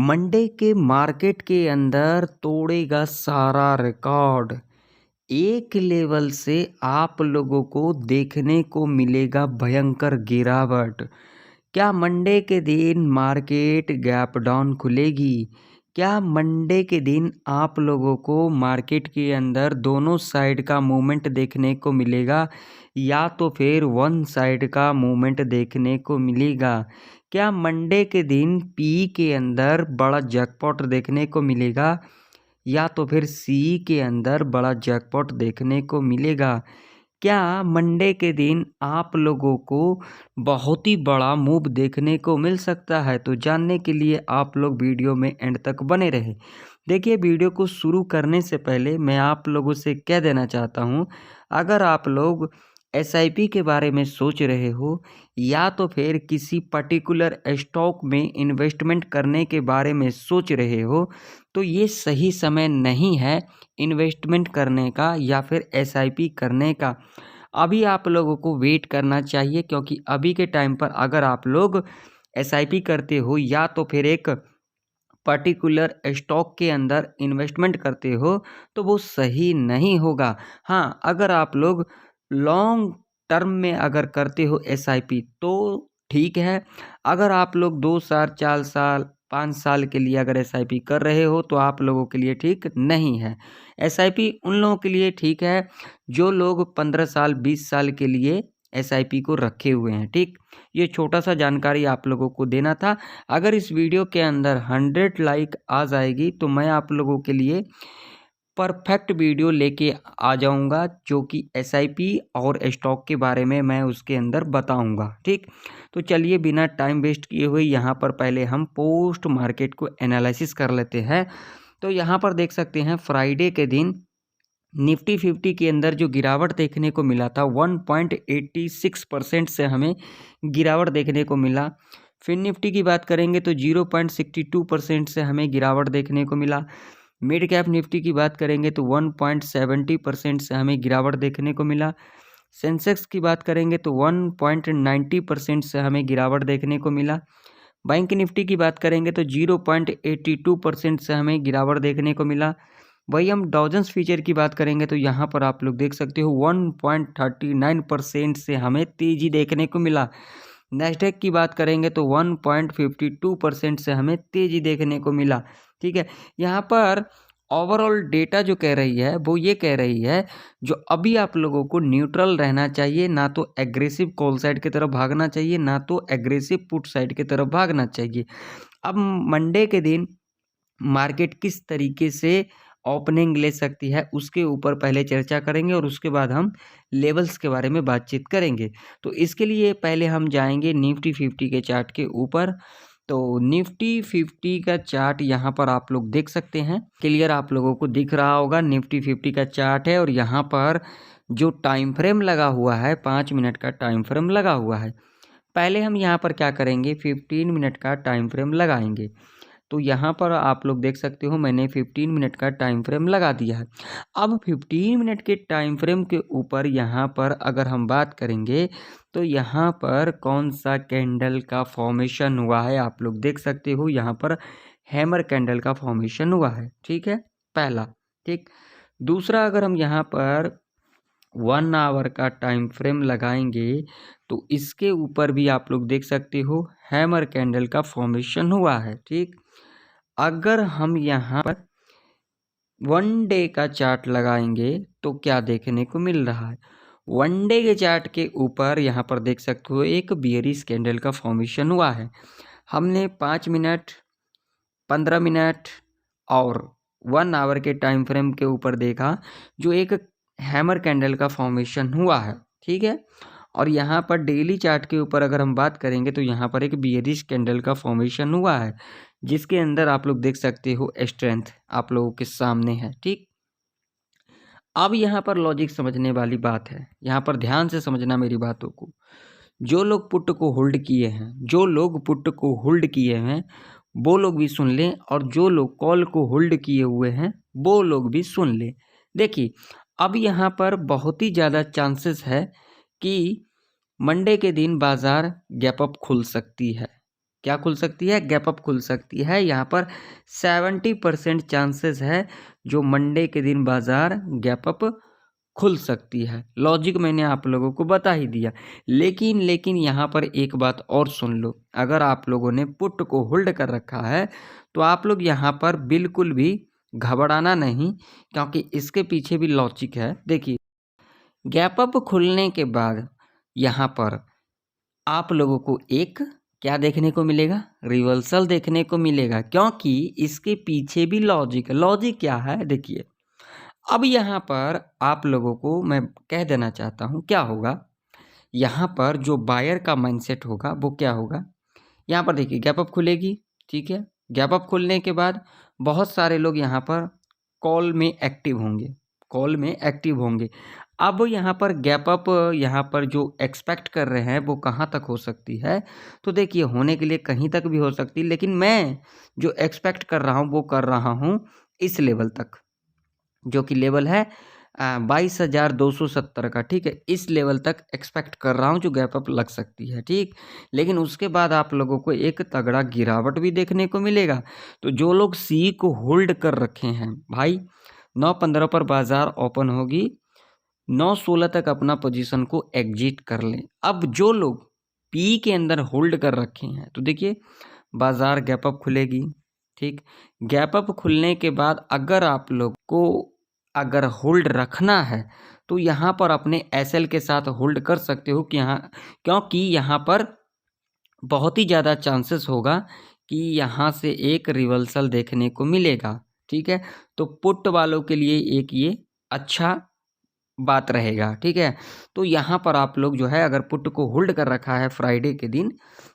Monday के market के अंदर तोड़ेगा सारा रिकॉर्ड। एक लेवल से आप लोगों को देखने को मिलेगा भयंकर गिरावट। क्या मंडे के दिन मार्केट गैप डाउन खुलेगी? क्या मंडे के दिन आप लोगों को मार्केट के अंदर दोनों साइड का मूवमेंट देखने को मिलेगा या तो फिर वन साइड का मूवमेंट देखने को मिलेगा? क्या मंडे के दिन पी के अंदर बड़ा जैकपॉट देखने को मिलेगा या तो फिर सी के अंदर बड़ा जैकपॉट देखने को मिलेगा? क्या मंडे के दिन आप लोगों को बहुत ही बड़ा मूव देखने को मिल सकता है? तो जानने के लिए आप लोग वीडियो में एंड तक बने रहे। देखिए, वीडियो को शुरू करने से पहले मैं आप लोगों से कह देना चाहता हूँ, अगर आप लोग एसआईपी के बारे में सोच रहे हो या तो फिर किसी पर्टिकुलर स्टॉक में इन्वेस्टमेंट करने के बारे में सोच रहे हो, तो ये सही समय नहीं है इन्वेस्टमेंट करने का या फिर एसआईपी करने का। अभी आप लोगों को वेट करना चाहिए, क्योंकि अभी के टाइम पर अगर आप लोग एसआईपी करते हो या तो फिर एक पर्टिकुलर स्टॉक के अंदर इन्वेस्टमेंट करते हो तो वो सही नहीं होगा। हाँ, अगर आप लोग लॉन्ग टर्म में अगर करते हो एसआईपी तो ठीक है। अगर आप लोग 2 साल, 4 साल, 5 साल के लिए अगर एसआईपी कर रहे हो तो आप लोगों के लिए ठीक नहीं है। एसआईपी उन लोगों के लिए ठीक है जो लोग 15 साल, 20 साल के लिए एसआईपी को रखे हुए हैं। ठीक, ये छोटा सा जानकारी आप लोगों को देना था। अगर इस वीडियो के अंदर 100 लाइक आ जाएगी तो मैं आप लोगों के लिए परफेक्ट वीडियो लेके आ जाऊंगा, जो कि एसआईपी और स्टॉक के बारे में मैं उसके अंदर बताऊंगा। ठीक, तो चलिए बिना टाइम वेस्ट किए हुए यहाँ पर पहले हम पोस्ट मार्केट को एनालिसिस कर लेते हैं। तो यहाँ पर देख सकते हैं फ्राइडे के दिन निफ्टी 50 के अंदर जो गिरावट देखने को मिला था 1.86% से हमें गिरावट देखने को मिला। फिर निफ्टी की बात करेंगे तो 0.62% से हमें गिरावट देखने को मिला। मिड कैप निफ्टी की बात करेंगे तो 1.70% से हमें गिरावट देखने को मिला। सेंसेक्स की बात करेंगे तो 1.90% से हमें गिरावट देखने को मिला। बैंक निफ्टी की बात करेंगे तो 0.82% से हमें गिरावट देखने को मिला। वही हम डाउजेंस फ्यूचर की बात करेंगे तो यहाँ पर आप लोग देख सकते हो 1.39% से हमें तेजी देखने को मिला। नेस्डेक की बात करेंगे तो 1.52% से हमें तेजी देखने को मिला। ठीक है, यहाँ पर ओवरऑल डेटा जो कह रही है वो ये कह रही है जो अभी आप लोगों को न्यूट्रल रहना चाहिए, ना तो एग्रेसिव कॉल साइड की तरफ भागना चाहिए ना तो एग्रेसिव पुट साइड की तरफ भागना चाहिए। अब मंडे के दिन मार्केट किस तरीके से ओपनिंग ले सकती है उसके ऊपर पहले चर्चा करेंगे और उसके बाद हम लेवल्स के बारे में बातचीत करेंगे। तो इसके लिए पहले हम जाएंगे निफ्टी 50 के चार्ट के ऊपर। तो निफ्टी 50 का चार्ट यहाँ पर आप लोग देख सकते हैं, क्लियर आप लोगों को दिख रहा होगा। निफ्टी 50 का चार्ट है और यहाँ पर जो टाइम फ्रेम लगा हुआ है 5 मिनट का टाइम फ्रेम लगा हुआ है। पहले हम यहाँ पर क्या करेंगे, 15 मिनट का टाइम फ्रेम लगाएंगे। तो यहाँ पर आप लोग देख सकते हो मैंने 15 मिनट का टाइम फ्रेम लगा दिया है। अब 15 मिनट के टाइम फ्रेम के ऊपर यहाँ पर अगर हम बात करेंगे तो यहाँ पर कौन सा कैंडल का फॉर्मेशन हुआ है आप लोग देख सकते हो। यहाँ पर हैमर कैंडल का फॉर्मेशन हुआ है। ठीक है, पहला। ठीक, दूसरा अगर हम यहाँ पर 1 आवर का टाइम फ्रेम लगाएंगे तो इसके ऊपर भी आप लोग देख सकते हो हैमर कैंडल का फॉर्मेशन हुआ है। ठीक, अगर हम यहाँ पर 1 डे का चार्ट लगाएंगे तो क्या देखने को मिल रहा है, 1 डे के चार्ट के ऊपर यहाँ पर देख सकते हो एक बियरिश कैंडल का फॉर्मेशन हुआ है। हमने 5 मिनट, 15 मिनट और 1 आवर के टाइम फ्रेम के ऊपर देखा जो एक हैमर कैंडल का फॉर्मेशन हुआ है। ठीक है, और यहाँ पर डेली चार्ट के ऊपर अगर हम बात करेंगे तो यहाँ पर एक बियरिश कैंडल का फॉर्मेशन हुआ है जिसके अंदर आप लोग देख सकते हो स्ट्रेंथ आप लोगों के सामने है। ठीक, अब यहाँ पर लॉजिक समझने वाली बात है, यहाँ पर ध्यान से समझना मेरी बातों को। जो लोग पुट को होल्ड किए हैं, जो लोग पुट को होल्ड किए हैं वो लोग भी सुन लें और जो लोग कॉल को होल्ड किए हुए हैं वो लोग भी सुन लें। देखिए, अब यहाँ पर बहुत ही ज़्यादा चांसेस है कि मंडे के दिन बाजार गैप अप खुल सकती है। क्या खुल सकती है, गैप अप खुल सकती है। यहाँ पर 70% चांसेस है जो मंडे के दिन बाजार गैप अप खुल सकती है। लॉजिक मैंने आप लोगों को बता ही दिया। लेकिन यहाँ पर एक बात और सुन लो, अगर आप लोगों ने पुट को होल्ड कर रखा है तो आप लोग यहाँ पर बिल्कुल भी घबराना नहीं, क्योंकि इसके पीछे भी लॉजिक है। देखिए, गैप अप खुलने के बाद यहाँ पर आप लोगों को एक क्या देखने को मिलेगा, रिवर्सल देखने को मिलेगा, क्योंकि इसके पीछे भी लॉजिक है। लॉजिक क्या है, देखिए अब यहाँ पर आप लोगों को मैं कह देना चाहता हूँ क्या होगा। यहाँ पर जो बायर का माइंडसेट होगा वो क्या होगा, यहाँ पर देखिए गैप अप खुलेगी, ठीक है। गैप अप खुलने के बाद बहुत सारे लोग यहाँ पर कॉल में एक्टिव होंगे, कॉल में एक्टिव होंगे। अब यहाँ पर गैप अप यहाँ पर जो एक्सपेक्ट कर रहे हैं वो कहाँ तक हो सकती है, तो देखिए होने के लिए कहीं तक भी हो सकती है, लेकिन मैं जो एक्सपेक्ट कर रहा हूँ वो कर रहा हूँ इस लेवल तक, जो कि लेवल है 22,270 का, ठीक है। इस लेवल तक एक्सपेक्ट कर रहा हूँ जो गैप अप लग सकती है, ठीक। लेकिन उसके बाद आप लोगों को एक तगड़ा गिरावट भी देखने को मिलेगा। तो जो लोग सी को होल्ड कर रखे हैं भाई, 9:15 पर बाजार ओपन होगी, 9:16 तक अपना पोजीशन को एग्जिट कर लें। अब जो लोग पी के अंदर होल्ड कर रखे हैं तो देखिए बाजार गैप अप खुलेगी, ठीक। गैप अप खुलने के बाद अगर आप लोग को अगर होल्ड रखना है तो यहाँ पर अपने एसएल के साथ होल्ड कर सकते हो कि यहाँ, क्योंकि यहाँ पर बहुत ही ज़्यादा चांसेस होगा कि यहाँ से एक रिवर्सल देखने को मिलेगा, ठीक है। तो पुट वालों के लिए एक ये अच्छा बात रहेगा, ठीक है। तो यहाँ पर आप लोग जो है अगर पुट को होल्ड कर रखा है फ्राइडे के दिन,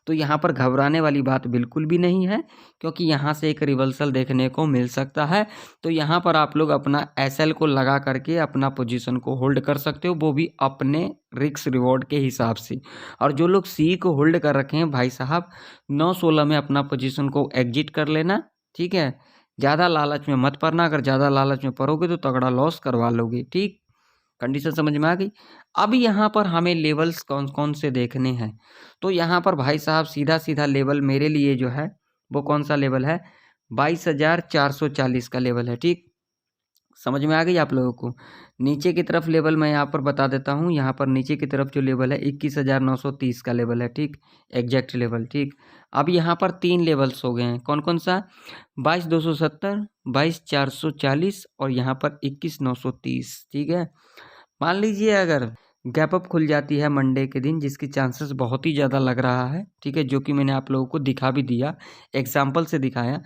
तो यहाँ पर घबराने वाली बात बिल्कुल भी नहीं है, क्योंकि यहाँ से एक रिवर्सल देखने को मिल सकता है। तो यहाँ पर आप लोग अपना एसएल को लगा करके अपना पोजीशन को होल्ड कर सकते हो, वो भी अपने रिस्क रिवॉर्ड के हिसाब से। और जो लोग सी को होल्ड कर रखे हैं भाई साहब, 9:16 में अपना पोजीशन को एग्जिट कर लेना, ठीक है। ज़्यादा लालच में मत पड़ना, अगर ज़्यादा लालच में पड़ोगे तो तगड़ा लॉस करवा लोगे, ठीक। कंडीशन समझ में आ गई। अब यहाँ पर हमें लेवल्स कौन कौन से देखने हैं, तो यहाँ पर भाई साहब सीधा सीधा लेवल मेरे लिए जो है वो कौन सा लेवल है, 22,440 का लेवल है, ठीक। समझ में आ गई आप लोगों को। नीचे की तरफ लेवल मैं यहाँ पर बता देता हूँ, यहाँ पर नीचे की तरफ जो लेवल है 21,930 का लेवल है, ठीक, एग्जैक्ट लेवल, ठीक। अब यहाँ पर 3 लेवल्स हो गए हैं, कौन कौन सा, 22,270, 22,440 और यहाँ पर 21,930, ठीक है। मान लीजिए अगर गैप अप खुल जाती है मंडे के दिन, जिसकी चांसेस बहुत ही ज़्यादा लग रहा है, ठीक है, जो कि मैंने आप लोगों को दिखा भी दिया, एग्जाम्पल से दिखाया।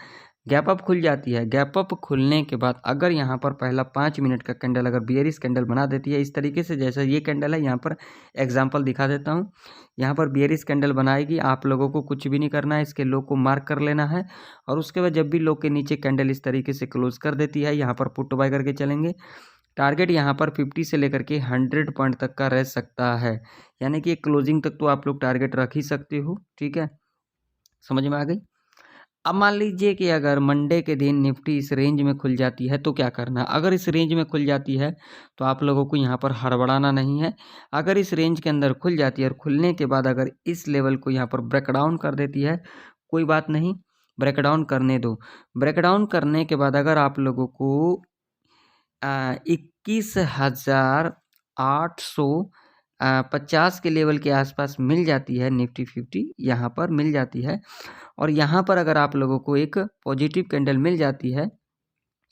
गैप अप खुल जाती है, गैप अप खुलने के बाद अगर यहाँ पर पहला 5 मिनट का कैंडल अगर बियरिश कैंडल बना देती है इस तरीके से, जैसा ये कैंडल है, यहाँ पर एग्जाम्पल दिखा देता हूँ। यहाँ पर बियरिश कैंडल बनाएगी, आप लोगों को कुछ भी नहीं करना है, इसके लो को मार्क कर लेना है। और उसके बाद जब भी लो के नीचे कैंडल इस तरीके से क्लोज कर देती है, यहाँ पर पुट बाय करके चलेंगे। टारगेट यहाँ पर 50 से लेकर के 100 पॉइंट तक का रह सकता है, यानी कि क्लोजिंग तक तो आप लोग टारगेट रख ही सकते हो, ठीक है। समझ में आ गई। अब मान लीजिए कि अगर मंडे के दिन निफ्टी इस रेंज में खुल जाती है तो क्या करना है। अगर इस रेंज में खुल जाती है तो आप लोगों को यहाँ पर हड़बड़ाना नहीं है। अगर इस रेंज के अंदर खुल जाती है और खुलने के बाद अगर इस लेवल को यहाँ पर ब्रेकडाउन कर देती है, कोई बात नहीं, ब्रेकडाउन करने दो। ब्रेकडाउन करने के बाद अगर आप लोगों को 21,850 के लेवल के आसपास मिल जाती है, निफ्टी 50 यहाँ पर मिल जाती है, और यहाँ पर अगर आप लोगों को एक पॉजिटिव कैंडल मिल जाती है,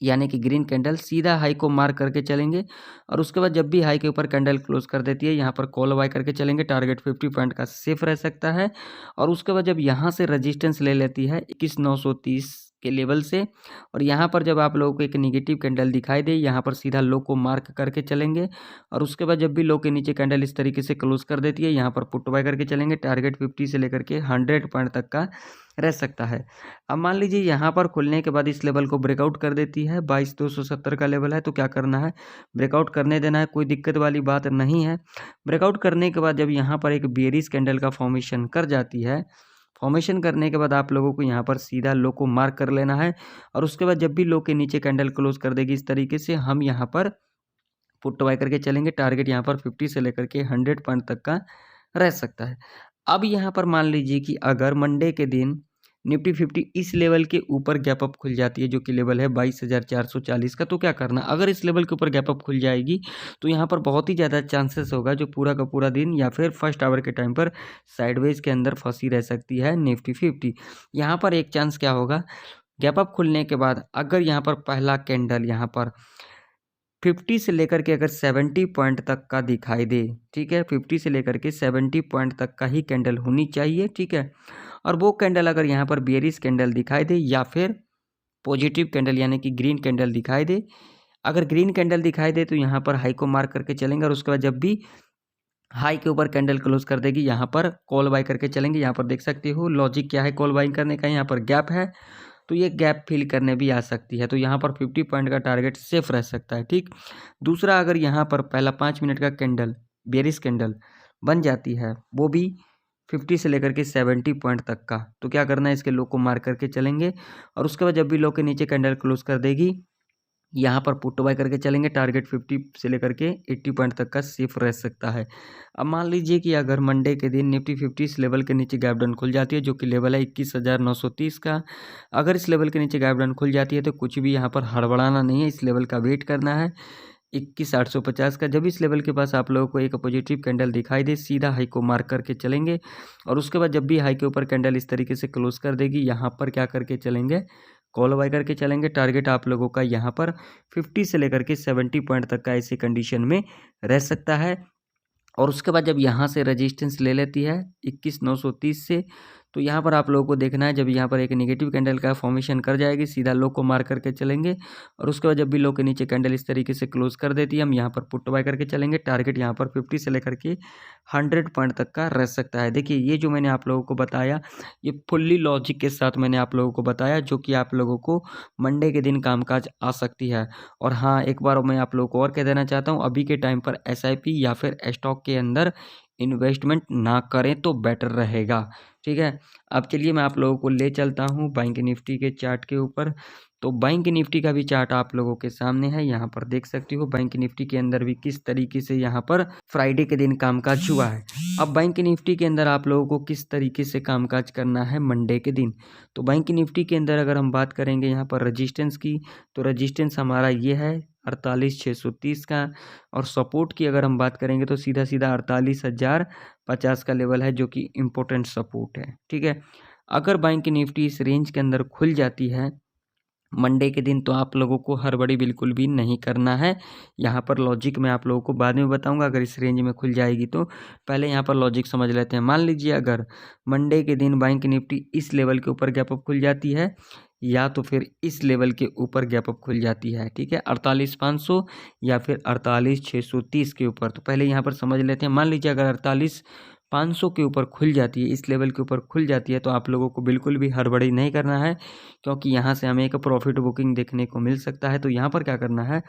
यानी कि ग्रीन कैंडल, सीधा हाई को मार्क करके चलेंगे। और उसके बाद जब भी हाई के ऊपर कैंडल क्लोज कर देती है, यहाँ पर कॉल बाय करके चलेंगे, टारगेट 50 पॉइंट का सेफ रह सकता है। और उसके बाद जब यहाँ से रेजिस्टेंस ले लेती है 21,930 के लेवल से, और यहाँ पर जब आप लोगों को एक निगेटिव कैंडल दिखाई दे, यहाँ पर सीधा लो को मार्क करके चलेंगे। और उसके बाद जब भी लो के नीचे कैंडल इस तरीके से क्लोज कर देती है, यहाँ पर पुट बाय करके चलेंगे, टारगेट 50 से लेकर के 100 पॉइंट तक का रह सकता है। अब मान लीजिए यहाँ पर खुलने के बाद इस लेवल को ब्रेकआउट कर देती है, 22,270 का लेवल है, तो क्या करना है, ब्रेकआउट करने देना है, कोई दिक्कत वाली बात नहीं है। ब्रेकआउट करने के बाद जब यहाँ पर एक बेयरिश कैंडल का फॉर्मेशन कर जाती है, फॉर्मेशन करने के बाद आप लोगों को यहाँ पर सीधा लो को मार्क कर लेना है। और उसके बाद जब भी लो के नीचे कैंडल क्लोज कर देगी इस तरीके से, हम यहाँ पर पुट बाय करके चलेंगे, टारगेट यहाँ पर 50 से लेकर के 100 पॉइंट तक का रह सकता है। अब यहाँ पर मान लीजिए कि अगर मंडे के दिन निफ्टी 50 इस लेवल के ऊपर गैप अप खुल जाती है, जो कि लेवल है 22,440 का, तो क्या करना, अगर इस लेवल के ऊपर गैप अप खुल जाएगी तो यहाँ पर बहुत ही ज़्यादा चांसेस होगा जो पूरा का पूरा दिन या फिर फर्स्ट आवर के टाइम पर साइडवेज के अंदर फंसी रह सकती है निफ्टी 50। यहाँ पर एक चांस क्या होगा, गैप अप खुलने के बाद अगर यहाँ पर पहला कैंडल यहाँ पर 50 से लेकर के अगर 70 पॉइंट तक का दिखाई दे, ठीक है, 50 से लेकर के 70 पॉइंट तक का ही कैंडल होनी चाहिए, ठीक है। और वो कैंडल अगर यहाँ पर बेयरिश कैंडल दिखाई दे या फिर पॉजिटिव कैंडल यानी कि ग्रीन कैंडल दिखाई दे, अगर ग्रीन कैंडल दिखाई दे तो यहाँ पर हाई को मार्क करके चलेंगे और उसके बाद जब भी हाई के ऊपर कैंडल क्लोज कर देगी यहाँ पर कॉल बाय करके चलेंगे। यहाँ पर देख सकते हो लॉजिक क्या है कॉल बाइंग करने का, यहाँ पर गैप है तो ये गैप फिल करने भी आ सकती है, तो यहाँ पर 50 पॉइंट का टारगेट सेफ रह सकता है, ठीक। दूसरा, अगर यहाँ पर पहला 5 मिनट का कैंडल बेरिश कैंडल बन जाती है, वो भी 50 से लेकर के 70 पॉइंट तक का, तो क्या करना है, इसके लो को मार्क करके चलेंगे और उसके बाद जब भी लो के नीचे कैंडल क्लोज कर देगी यहाँ पर पुट बाय करके चलेंगे। टारगेट 50 से लेकर के 80 पॉइंट तक का सेफ रह सकता है। अब मान लीजिए कि अगर मंडे के दिन निफ्टी 50 इस लेवल के नीचे गैप डाउन खुल जाती है, जो कि लेवल है 21,930 का, अगर इस लेवल के नीचे गैप डाउन खुल जाती है तो कुछ भी यहाँ पर हड़बड़ाना नहीं है, इस लेवल का वेट करना है 21,850 का। जब इस लेवल के पास आप लोगों को एक पॉजिटिव कैंडल दिखाई दे, सीधा हाई को मार्क करके चलेंगे और उसके बाद जब भी हाई के ऊपर कैंडल इस तरीके से क्लोज कर देगी, यहाँ पर क्या करके चलेंगे, कॉल बाय करके चलेंगे। टारगेट आप लोगों का यहाँ पर 50 से लेकर के 70 पॉइंट तक का ऐसी कंडीशन में रह सकता है। और उसके बाद जब यहाँ से रेजिस्टेंस ले लेती है 21,930 से, तो यहाँ पर आप लोगों को देखना है जब यहाँ पर एक नेगेटिव कैंडल का फॉर्मेशन कर जाएगी, सीधा लो को मार करके चलेंगे और उसके बाद जब भी लो के नीचे कैंडल इस तरीके से क्लोज कर देती है, हम यहाँ पर पुट बाय करके चलेंगे। टारगेट यहाँ पर 50 से लेकर के 100 पॉइंट तक का रह सकता है। देखिए ये जो मैंने आप लोगों को बताया, ये फुल्ली लॉजिक के साथ मैंने आप लोगों को बताया, जो कि आप लोगों को मंडे के दिन कामकाज आ सकती है। और हाँ, एक बार मैं आप लोगों को और कह देना चाहता हूँ, अभी के टाइम पर SIP या फिर स्टॉक के अंदर इन्वेस्टमेंट ना करें तो बेटर रहेगा, ठीक है। अब चलिए मैं आप लोगों को ले चलता हूँ बैंक निफ्टी के चार्ट के ऊपर। तो बैंक निफ्टी का भी चार्ट आप लोगों के सामने है, यहाँ पर देख सकते हो बैंक निफ्टी के अंदर भी किस तरीके से यहाँ पर फ्राइडे के दिन कामकाज हुआ है। अब बैंक निफ्टी के अंदर आप लोगों को किस तरीके से कामकाज करना है मंडे के दिन, तो बैंक निफ्टी के अंदर अगर हम बात करेंगे यहाँ पर रजिस्टेंस की, तो रजिस्टेंस हमारा ये है 48,630 का, और सपोर्ट की अगर हम बात करेंगे तो सीधा सीधा 48,050 का लेवल है, जो कि इम्पोर्टेंट सपोर्ट है, ठीक है। अगर बैंक निफ्टी इस रेंज के अंदर खुल जाती है मंडे के दिन, तो आप लोगों को हड़बड़ी बिल्कुल भी नहीं करना है। यहाँ पर लॉजिक मैं आप लोगों को बाद में बताऊंगा, अगर इस रेंज में खुल जाएगी तो पहले यहाँ पर लॉजिक समझ लेते हैं। मान लीजिए अगर मंडे के दिन बैंक निफ्टी इस लेवल के ऊपर गैप अप खुल जाती है या तो फिर इस लेवल के ऊपर गैप अप खुल जाती है, ठीक है, 48,500 या फिर 48,630 के ऊपर, तो पहले यहाँ पर समझ लेते हैं। मान लीजिए अगर 48,500 के ऊपर खुल जाती है, इस लेवल के ऊपर खुल जाती है, तो आप लोगों को बिल्कुल भी हड़बड़ी नहीं करना है, क्योंकि यहाँ से हमें एक प्रॉफिट बुकिंग देखने को मिल सकता है। तो यहाँ पर क्या करना है,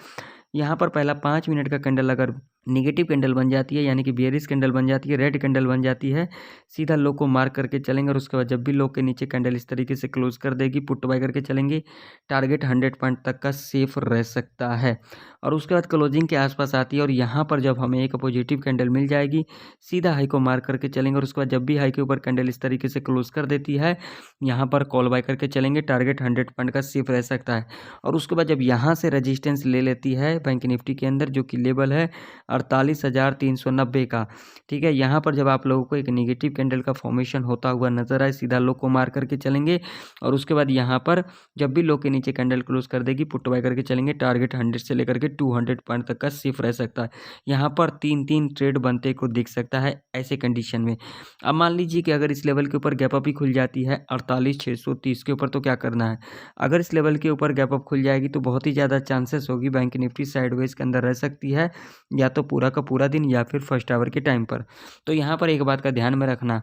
यहाँ पर पहला 5 मिनट का कैंडल अगर नेगेटिव कैंडल बन जाती है, यानी कि बेयरिश कैंडल बन जाती है, रेड कैंडल बन जाती है, सीधा लो को मार्क करके चलेंगे और उसके बाद जब भी लो के नीचे कैंडल इस तरीके से क्लोज कर देगी, पुट बाय करके चलेंगे। टारगेट 100 पॉइंट तक का सेफ रह सकता है। और उसके बाद क्लोजिंग के आसपास आती है और यहाँ पर जब हमें एक पॉजिटिव कैंडल मिल जाएगी, सीधा हाई को मार्क करके चलेंगे और उसके बाद जब भी हाई के ऊपर कैंडल इस तरीके से क्लोज कर देती है, यहाँ पर कॉल बाय करके चलेंगे। टारगेट 100 पॉइंट का सेफ रह सकता है। और उसके बाद जब यहाँ से रजिस्टेंस ले लेती है बैंक निफ्टी के अंदर, जो कि लेवल है 48,390 का, ठीक है, यहाँ पर जब आप लोगों को एक नेगेटिव कैंडल का फॉर्मेशन होता हुआ नजर आए, सीधा लो को मार करके चलेंगे और उसके बाद यहाँ पर जब भी लो के नीचे कैंडल क्लोज कर देगी, पुट बाय करके चलेंगे। टारगेट 100 से लेकर के 200 पॉइंट तक का सेफ रह सकता है। यहाँ पर 3 ट्रेड बनते को दिख सकता है ऐसे कंडीशन में। अब मान लीजिए कि अगर इस लेवल के ऊपर गैप अप ही खुल जाती है 48,630 के ऊपर, तो क्या करना है, अगर इस लेवल के ऊपर गैप अप खुल जाएगी तो बहुत ही ज़्यादा चांसेस होगी बैंक निफ्टी साइडवेज के अंदर रह सकती है, या तो पूरा का पूरा दिन या फिर फर्स्ट आवर के टाइम पर। तो यहाँ पर एक बात का ध्यान में रखना,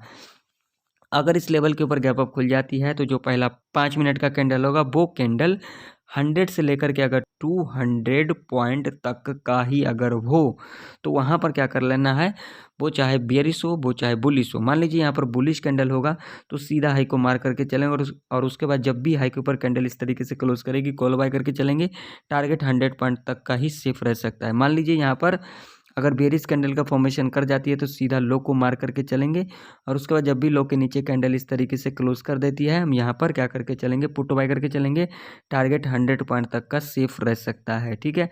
अगर इस लेवल के ऊपर गैप अप खुल जाती है तो जो पहला 5 मिनट का कैंडल होगा, वो कैंडल 100 से लेकर के अगर 200 पॉइंट तक का ही अगर हो, तो वहाँ पर क्या कर लेना है, वो चाहे बेयरिश हो वो चाहे बुलिश हो। मान लीजिए यहाँ पर बुलिश कैंडल होगा तो सीधा हाई को मार करके चलेंगे और उसके बाद जब भी हाई के ऊपर कैंडल इस तरीके से क्लोज करेगी, कॉल बाय करके चलेंगे। टारगेट 100 पॉइंट तक का ही सेफ रह सकता है। मान लीजिए यहाँ पर अगर बेरिश कैंडल का फॉर्मेशन कर जाती है तो सीधा लो को मार करके चलेंगे और उसके बाद जब भी लो के नीचे कैंडल इस तरीके से क्लोज कर देती है हम यहाँ पर क्या करके चलेंगे, पुट बाय करके चलेंगे। टारगेट 100 पॉइंट तक का सेफ रह सकता है, ठीक है।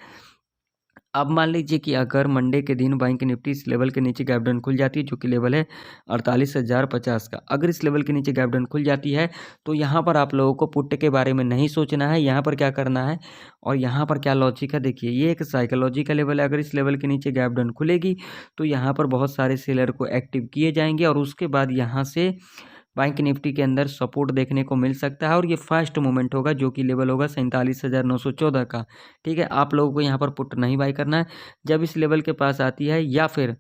अब मान लीजिए कि अगर मंडे के दिन बैंक निफ्टी इस लेवल के नीचे गैप डाउन खुल जाती है, जो कि लेवल है 48,050 का। अगर इस लेवल के नीचे गैप डाउन खुल जाती है तो यहाँ पर आप लोगों को पुट के बारे में नहीं सोचना है, यहाँ पर क्या करना है और यहाँ पर क्या लॉजिक है। देखिए ये एक साइकोलॉजी का लेवल है, अगर इस लेवल के नीचे गैप डाउन खुलेगी तो यहाँ पर बहुत सारे सेलर को एक्टिव किए जाएंगे और उसके बाद यहाँ से बैंक निफ्टी के अंदर सपोर्ट देखने को मिल सकता है और ये फर्स्ट मूवमेंट होगा जो कि लेवल होगा 47,914 का, ठीक है। आप लोगों को यहाँ पर पुट नहीं बाय करना है। जब इस लेवल के पास आती है या फिर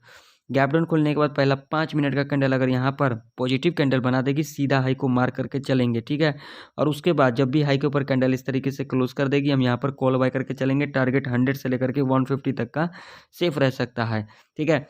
गैप डाउन खुलने के बाद पहला 5 मिनट का कैंडल अगर यहाँ पर पॉजिटिव कैंडल बना देगी, सीधा हाई को मार करके चलेंगे, ठीक है। और उसके बाद जब भी हाई के ऊपर कैंडल इस तरीके से क्लोज कर देगी, हम यहाँ पर कॉल बाय करके चलेंगे। टारगेट 100 से लेकर के 150 तक का सेफ रह सकता है, ठीक है।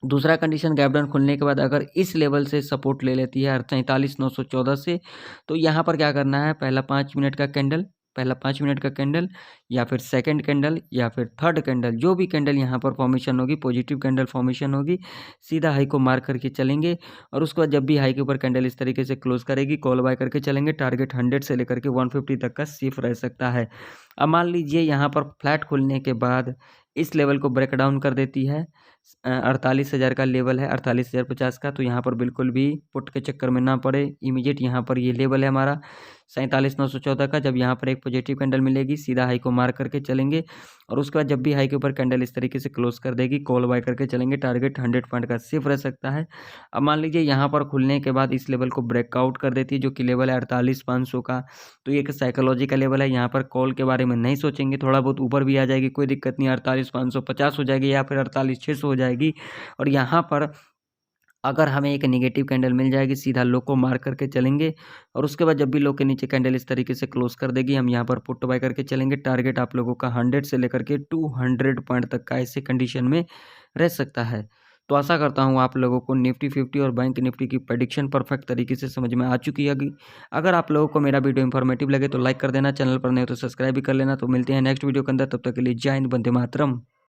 दूसरा कंडीशन, गैप डाउन खुलने के बाद अगर इस लेवल से सपोर्ट ले लेती है 47,914 से, तो यहाँ पर क्या करना है, पहला 5 मिनट का कैंडल या फिर सेकंड कैंडल या फिर थर्ड कैंडल, जो भी कैंडल यहाँ पर फॉर्मेशन होगी, पॉजिटिव कैंडल फॉर्मेशन होगी, सीधा हाई को मार करके चलेंगे। और उसके बाद जब भी हाई के ऊपर कैंडल इस तरीके से क्लोज करेगी, कॉल बाय करके चलेंगे। टारगेट 100 से लेकर के 150 तक का सेफ रह सकता है। अब मान लीजिए यहाँ पर फ्लैट खुलने के बाद इस लेवल को ब्रेक डाउन कर देती है, 48,000 का लेवल है, 48,050 का, तो यहाँ पर बिल्कुल भी पुट के चक्कर में ना पड़े। इमीडिएट यहाँ पर ये लेवल है हमारा 47,914 का। जब यहाँ पर एक पॉजिटिव कैंडल मिलेगी, सीधा हाई को मार करके चलेंगे और उसके बाद जब भी हाई के ऊपर कैंडल इस तरीके से क्लोज कर देगी, कॉल बाय करके चलेंगे। टारगेट 100 पॉइंट का सेफ रह सकता है। अब मान लीजिए यहाँ पर खुलने के बाद इस लेवल को ब्रेकआउट कर देती है, जो कि लेवल है 48,500 का, तो ये एक साइकोलॉजी का लेवल है। यहाँ पर कॉल के बारे में नहीं सोचेंगे, थोड़ा बहुत ऊपर भी आ जाएगी, कोई दिक्कत नहीं, 48,550 हो जाएगी या फिर 48,600 हो जाएगी। और यहाँ पर अगर हमें एक नेगेटिव कैंडल मिल जाएगी, सीधा लो को मार करके चलेंगे और उसके बाद जब भी लो के नीचे कैंडल इस तरीके से क्लोज कर देगी, हम यहाँ पर पुट बाय करके चलेंगे। टारगेट आप लोगों का 100 से लेकर के 200 पॉइंट तक का ऐसे कंडीशन में रह सकता है। तो आशा करता हूँ आप लोगों को निफ्टी 50 और बैंक निफ्टी की प्रेडिक्शन परफेक्ट तरीके से समझ में आ चुकी होगी। अगर आप लोगों को मेरा वीडियो इन्फॉर्मेटिव लगे तो लाइक कर देना, चैनल पर नहीं हो तो सब्सक्राइब भी कर लेना। तो मिलते हैं नेक्स्ट वीडियो के अंदर, तब तक के लिए जय हिंद, वंदे मातरम।